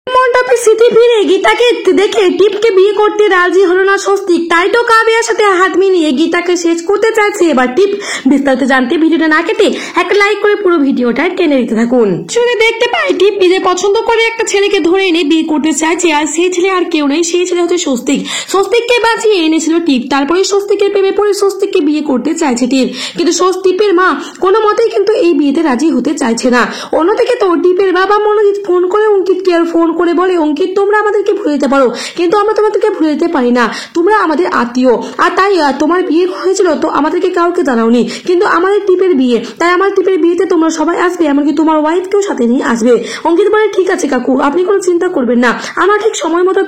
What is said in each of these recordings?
মণ্ডপে স্মৃতি ফিরে গীতাকে দেখে টিপকে বিয়ে করতে রাজি হলো না স্বস্তিক, তাই তো কাবিয়ার সাথে হাত মিলিয়ে গীতাকে শেষ করতে চাইছে এবার টিপ। বিস্তারিত জানতে ভিডিওটা না কেটে একটা লাইক করে পুরো ভিডিওটা টেনে দিতে থাকুন। শুনে দেখতে পাই টিপ নিজে পছন্দ করে একটা ছেলেকে ধরে এনে বিয়ে করতে চাইছে, আর সেই ছেলে আর কেউ নেই, সেই ছেলে হচ্ছে স্বস্তিক। স্বস্তিককে বাঁচিয়ে এনেছিল টিপ, তারপরে স্বস্তিকের প্রেমে পড়ে স্বস্তিককে বিয়ে করতে চাইছে টিপ, কিন্তু টিপের মা কোনো মতেই কিন্তু এই বিয়েতে রাজি হতে চাইছে না। অন্যদিকে তো টিপের বাবা মনোজিৎ ফোন করে অঙ্কিতকে আর ফোন করে বলে, অঙ্কিত তোমরা আমাদেরকে ভুলে যেতে পারো, কিন্তু আমরা তোমাদেরকে ভুলে যেতে পারি না, তোমরা আমাদের আত্মীয়, আর তাই তোমার বিয়ে হয়েছিল তো আমাদেরকে কাউকে জানাওনি, কিন্তু আমাদের টিপের বিয়ে, তাই আমার টিপের বিয়েতে তোমরা সবাই আসবে, এমনকি তোমার ওয়াইফকেও সাথে নিয়ে আসবে। অঙ্কিত বলে, ঠিক আছে কাকু, আপনি কোনো চিন্তা করবেন না, আমরা ঠিক সময় মতো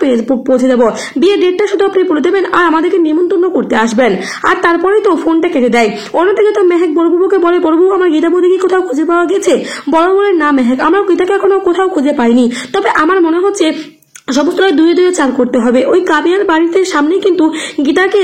পৌঁছে দেবো, বিয়ের ডেটটা শুধু আপনি বলে দেবেন আর আমাদেরকে নিমন্ত্রণ করতে আসবেন। আর তারপরেই তো ফোনটা কেটে দেয়। অন্যদিকে তো মেহেক বড়বাবুকে বলে, বড়বাবু আমার গীতা বৌদিকে কোথাও খুঁজে পাওয়া গেছে? বড় বলে, না মেহেক, আমরা গীতাকে এখনো কোথাও খুঁজে পাইনি, তবে আমার মনে হচ্ছে সমস্ত দুয়ে দুয়ে চাল করতে হবে। ওই কাবিয়ার বাড়িতে সামনে কিন্তু গীতাকে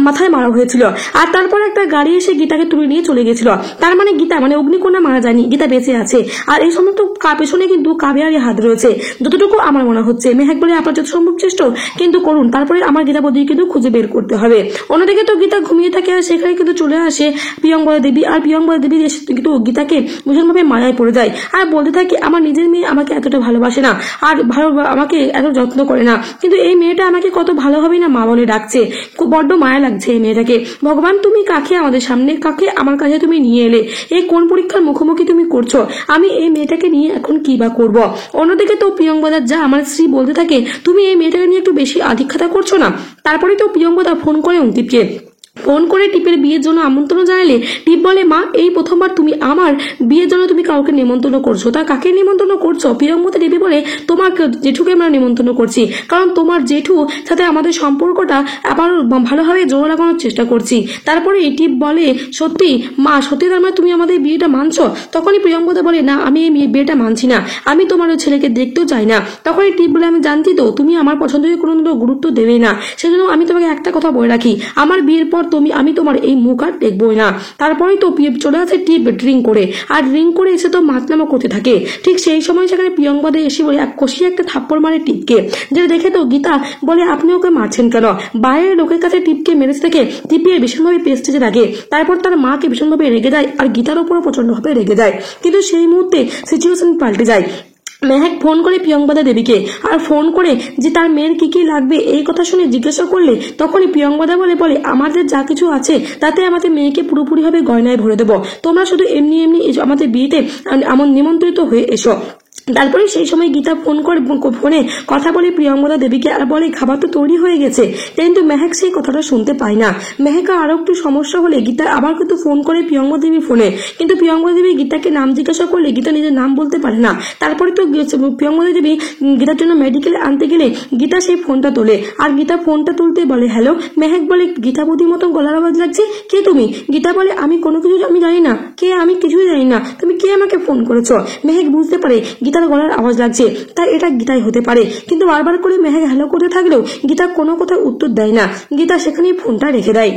মাথায় মারা হয়েছিল, আর তারপর একটা গাড়ি এসে গীতাকে তুলে নিয়ে চলে গেছিল, তার মানে গীতা মানে অগ্নিকন্যা মারা যায়নি, গীতা বেঁচে আছে। আর এই সমস্ত পেছনে কিন্তু কাবিয়ারই হাত রয়েছে যতটুকু আমার মনে হচ্ছে। মেহেক বলে, আপনার যত সম্ভব চেষ্টা কিন্তু করুন, তারপরে আমার গীতা বৌদিকে কিন্তু খুঁজে বের করতে হবে। অন্যদিকে তো গীতা ঘুমিয়ে থাকে, আর সেখানে কিন্তু চলে আসে প্রিয়ঙ্বদা দেবী, আর প্রিয়ঙ্বদা দেবী এসে কিন্তু গীতাকে ভীষণভাবে মায়ায় পড়ে যায়, আর বলতে থাকে, আমার নিজের মেয়ে আমাকে এতটা ভালোবাসে না, আর আমাকে এত যত্ন করে না, কিন্তু এই মেয়েটা আমাকে কত ভালোভাবে না মা বলে ডাকছে, খুব বড্ড মায়া লাগছে এই মেয়েটাকে। ভগবান, তুমি কাকে আমাদের সামনে, কাকে আমার কাছে তুমি নিয়ে এলে, এই কোন পরীক্ষার মুখোমুখি তুমি করছো, আমি এই মেয়েটাকে নিয়ে এখন কি বা করবো। অন্যদিকে তো প্রিয়ঙ্বদা যা আমার স্ত্রী বলতে থাকে, তুমি এই মেয়েটাকে নিয়ে একটু বেশি আধিক্ষাতা করছো না। তারপরে তো প্রিয়ঙ্বদা ফোন করে অঙ্কিতকে, ফোন করে টিপের বিয়ের জন্য আমন্ত্রণ জানালে টিপ বলে, মা এই প্রথমবার তুমি আমার বিয়ের জন্য তুমি কাউকে নিমন্ত্রণ করছো, তা কাকে নিমন্ত্রণ করছো? প্রিয়ঙ্বদা দেবী বলে, তোমার জেঠুকে আমরা নিমন্ত্রণ করছি, কারণ তোমার জেঠু সাথে আমাদের সম্পর্কটা আবার ভালোভাবে জোর লাগানোর চেষ্টা করছি। তারপরে টিপ বলে, সত্যি মা, সত্যি তার মানে তুমি আমাদের বিয়েটা মানছো? তখনই প্রিয়ঙ্বদা বলে, না আমি এই বিয়েটা মানছি না, আমি তোমার ওই ছেলেকে দেখতেও চাই না। তখনই টিপ বলে, আমি জানছি তো তুমি আমার পছন্দকে কোনো গুরুত্ব দেবে না, সেজন্য আমি তোমাকে একটা কথা বলে রাখি, আমার বিয়ের পর আমি তোমার এই মুখ আর দেখবোই না। তারপরেই তো চলে আসে টিপ ড্রিঙ্ক করে, আর ড্রিঙ্ক করে এসে তো মাতলামো করতে থাকে। ঠিক সেই সময় সেখানে প্রিয়ঙ্বদা এসে বলে, এক কষিয়ে একটা থাপ্পড় মারে টিপকে, যেটা দেখে তো গীতা বলে, আপনি ওকে মারছেন কেন? বাইরের লোকের কাছে টিপকে মেরেছে দেখে টিপের ভীষণভাবে পেস্টেজে লাগে, তারপর তার মাকে ভীষণভাবে রেগে যায়, আর গীতার উপরও প্রচন্ডভাবে রেগে যায়। কিন্তু সেই মুহূর্তে সিচুয়েশন পাল্টে যায়। মেহেক ফোন করে প্রিয়ঙ্বদা দেবীকে, আর ফোন করে যে তার মেয়ের কি কি লাগবে এই কথা শুনে জিজ্ঞাসা করলে, তখনই প্রিয়ঙ্বদা বলে, আমাদের যা কিছু আছে তাতে আমাদের মেয়েকে পুরোপুরিভাবে গয়নায় ভরে দেবো, তোমরা শুধু এমনি এমনি আমাদের বিয়েতে নিমন্ত্রিত হয়ে এসো। তারপরে সেই সময় গীতা ফোনে কথা বলে প্রিয়ঙ্বদা দেবীকে, আর বলে, খাবার তো তৈরি হয়ে গেছে, কিন্তু মেহেক সেই কথাটা শুনতে পায় না। মেহেকা আরো একটু সমস্যা হলে গীতা আবার কিন্তু ফোন করে প্রিয়ঙ্বদা দেবী ফোনে, কিন্তু প্রিয়ঙ্বদা দেবী গীতাকে নাম জিজ্ঞাসা করলে গীতা নিজের নাম বলতে পারে না। তারপরে তো প্রিয়ঙ্বদা দেবী গীতার জন্য মেডিকেলে আনতে গেলে গীতা সেই ফোনটা তোলে, আর গীতা ফোনটা তুলতে বলে, হ্যালো। মেহেক বলে, গীতা বৌদির মতো গলার আওয়াজ লাগছে, কে তুমি? গীতা বলে, আমি কোনো কিছু আমি জানি না, কে আমি কিছুই জানি না, তুমি কে আমাকে ফোন করেছো? মেহেক বুঝতে পারে গীতার গলার আওয়াজ লাগছে, তাই এটা গীতাই হতে পারে, কিন্তু বারবার করে মেহেক হ্যালো করতে থাকলেও গীতা কোনো কথা উত্তর দেয় না। গীতা সেখানেই ফোনটা রেখে দেয়।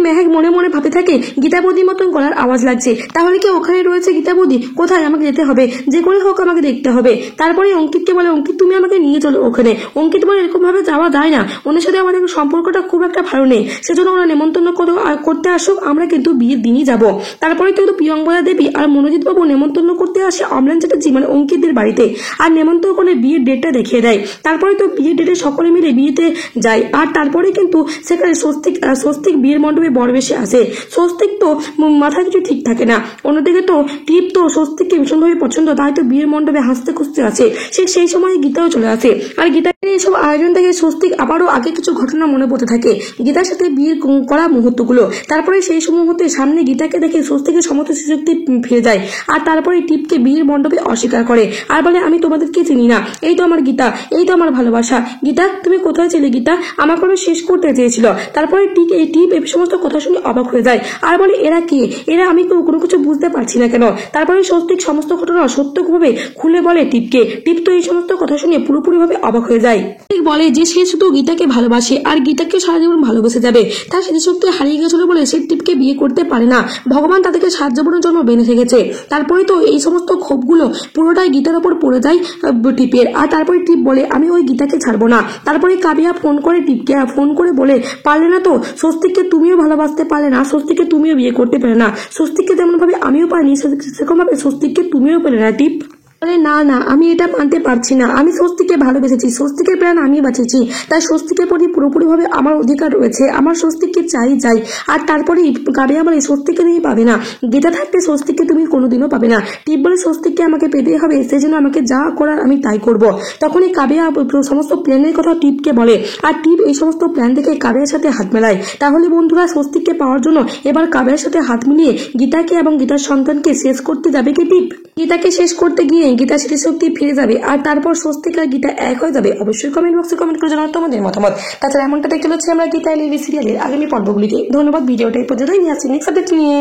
মেহেক মনে মনে ভাবতে থাকে, গীতা বৌদির মতন গলার আওয়াজ লাগছে, তাহলে কি ওখানে রয়েছে গীতা বৌদি? কোথায়? আমাকে যেতে হবে, যে করে হোক আমাকে দেখতে হবে। তারপরে অঙ্কিতকে বলে, অঙ্কিত তুমি আমাকে নিয়ে চলো ওখানে। অঙ্কিত বলে, এরকম ভাবে যাওয়া যায় না, ওনার সাথে আমাদের সম্পর্কটা খুব একটা ভালো নেই, সেজন্য ওরা নিমন্ত্রণ করতে আসুক, আমরা কিন্তু বিয়ের দিনই যাবো। তারপরে কিন্তু প্রিয়ঙ্বদা দেবী আর মনোজিৎ বাবু নিমন্ত্রণ করতে আসে অম্লান চ্যাটার্জি মানে অঙ্কিতদের বাড়িতে, আর নিমন্ত্রণ করে বিয়ের ডেটটা দেখিয়ে দেয়। তারপরে তো বিয়ের ডেটে সকলে মিলে বিয়েতে যায়, আর তারপরে কিন্তু সেখানে স্বস্তিক বিয়ের মণ্ডপে বর বেশি আসে। স্বস্তিক তো মাথায় কিছু ঠিক থাকে না। অন্যদিকে তো টিপ তো স্বস্তিককে ভীষণভাবে পছন্দ, তাই তো বিয়ের মণ্ডপে হাসতে খুঁজতে আছে। সেই সময় গীতাও চলে আসে, আর গীতাকে এইসব আয়োজন থেকে স্বস্তিক আবারও আগে কিছু ঘটনা মনে পড়তে থাকে, গীতার সাথে বিয়ের করা মুহূর্তগুলো। তারপরে সেই মুহূর্তে সামনে গীতাকে দেখে স্বস্তিকের সমস্ত স্মৃতি ফিরে যায়, আর তারপরে টিপকে বিয়ের মণ্ডপে অস্বীকার করে, আর বলে, আমি তোমাদেরকে চিনি না, এই তো আমার গীতা, এই তো আমার ভালোবাসা। গীতা তুমি কোথায় ছিলে? গীতা আমার কোনো শেষ করতে চেয়েছিল। তারপরে টিপ এই সমস্ত সমস্ত কথা শুনে অবাক হয়ে যায় আর বলে এরা কে, এরা আমি তো কোনো কিছু বুঝতে পারছি না কেন। তারপরে স্বস্তিক সমস্ত ঘটনা সত্যভাবে খুলে বলে টিপকে। টিপ তো এই সমস্ত কথা শুনে পুরোপুরিভাবে অবাক হয়ে যায়। বলে যে সে শুধু গীতাকে ভালোবাসে আর গীতাকে সারা জীবন ভালোবেসে যাবে। তার স্মৃতিশক্তি হারিয়ে গেছিল বলে সে টিপকে বিয়ে করতে পারে না। ভগবান তাদেরকে সাত জীবনের জন্য বেঁধে রেখেছে। তারপরে তো এই সমস্ত ক্ষোভগুলো পুরোটাই গীতার ওপর পড়ে যায় টিপের। আর তারপরে টিপ বলে আমি ওই গীতাকে ছাড়বো না। তারপরে কাবিয়া ফোন করে টিপকে ফোন করে বলে পারলে না তো স্বস্তিককে তুমিও ভালোবাসতে পারলে না, স্বস্তিককে তুমিও বিয়ে করতে পারলে না, স্বস্তিককে যেমন ভাবে আমিও পারিনি সেরকম ভাবে স্বস্তিককে তুমিও পেলে না। টিপ বলে না না আমি এটা মানতে পারছি না, আমি স্বস্তিকে ভালোবেসেছি, স্বস্তিকের প্রাণ আমি বাঁচিয়েছি, তাই স্বস্তিকের প্রতি পুরোপুরিভাবে আমার অধিকার রয়েছে, আমার স্বস্তিককে চাই। আর তারপরে কাবিয়া বলে স্বস্তিককে তুমি পাবে না, গীতা থাকতে স্বস্তিককে তুমি কোনোদিনও পাবে না। টিপ বলে স্বস্তিককে আমাকে পেতে হবে, সেই জন্য আমাকে যা করার আমি তাই করব। তখনই কাবিয়া সমস্ত প্ল্যানের কথা টিপকে বলে আর টিপ এই সমস্ত প্ল্যান দেখে কাবিয়ার সাথে হাত মেলায়। তাহলে বন্ধুরা স্বস্তিককে পাওয়ার জন্য এবার কাবিয়ার সাথে হাত মিলিয়ে গীতাকে এবং গীতার সন্তানকে শেষ করতে যাবে কি টিপ? গীতাকে শেষ করতে গিয়ে গীতা স্মৃতিশক্তি ফিরে যাবে আর তারপর স্বস্তিক আর গীতা এক হয়ে যাবে। অবশ্যই কমেন্ট বক্সে কমেন্ট করে জানাও তোমাদের মতামত। তাছাড়া এমনটা দেখতে চলেছি আমরা গীতা এলইডি সিরিয়ালের আগামী পর্বগুলিতে। ধন্যবাদ, ভিডিওটা এই পর্যন্তই নিয়ে আসছি নেক্সট আপডেট নিয়ে।